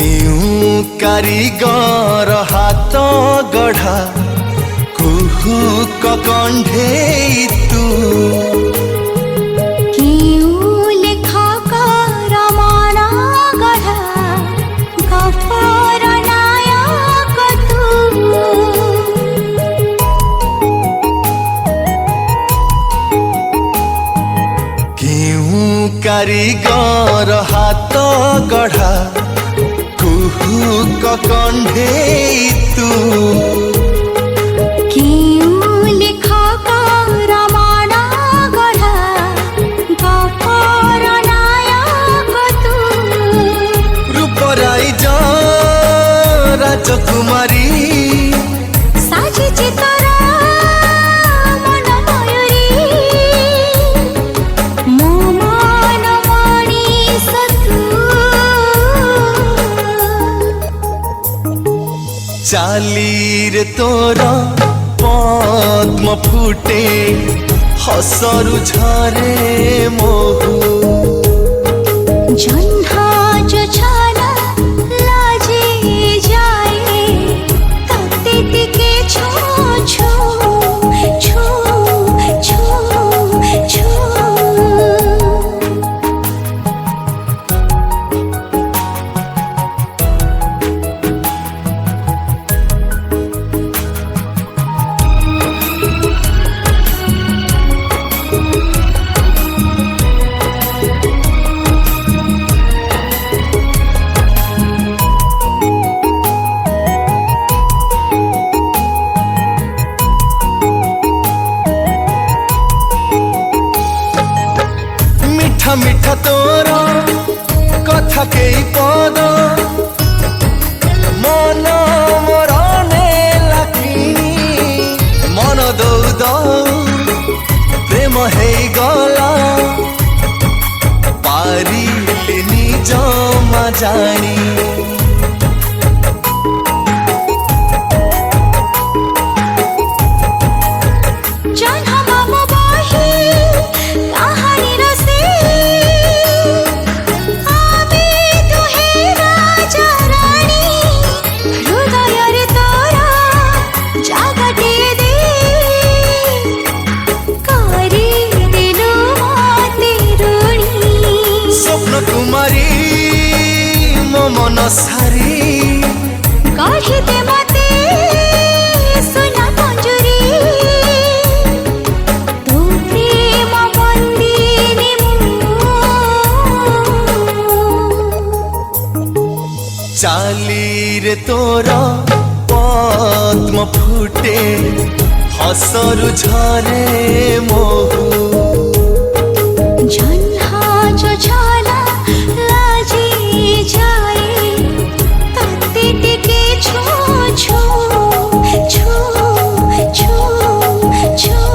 केहू कारीगर हाथ गढ़ा कुहू कंढे तू कारीगर हाथ गढ़ा कुहू कंढे तू रूपराई राजकुमारी चाली रे तोर पद्म फुटे हसरु झरे मोहू जन्हा जो छाला लाजे जाए तते दिके छो छो छो छो छो मिठा तोर कथा के पद मन मोर लाखिनी मन दौ दौ प्रेम है गला पारिलिनी जमा जानी मन सारी गढ़ी दे मते सुना मंजूरी तू प्रेम बंदिनी चाली रे तोर पद्म फुटे हसरु झरे मोहू जन्हा जो छाला लाजे जाए तते दिके छो छो छो छो छो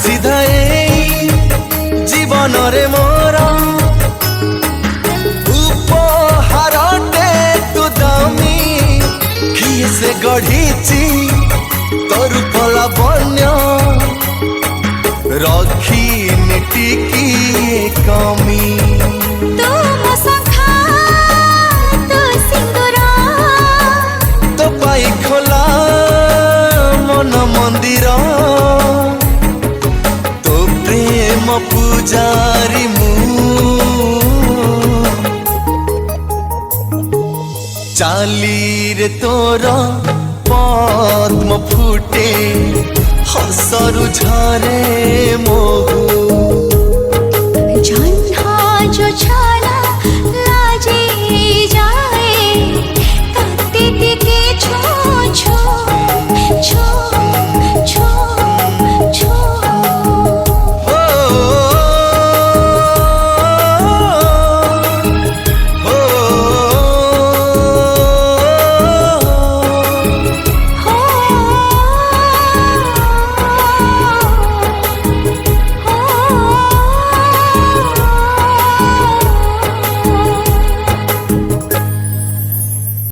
सीधा जीवन रे मोर उपहारटे तू दामी किए से गढ़ीची तोर पला बन्य रखी टिकी कमी तो पाई खोला मन मंदिर पूजारी चाली रे तोर फुटे हसरु झरे मो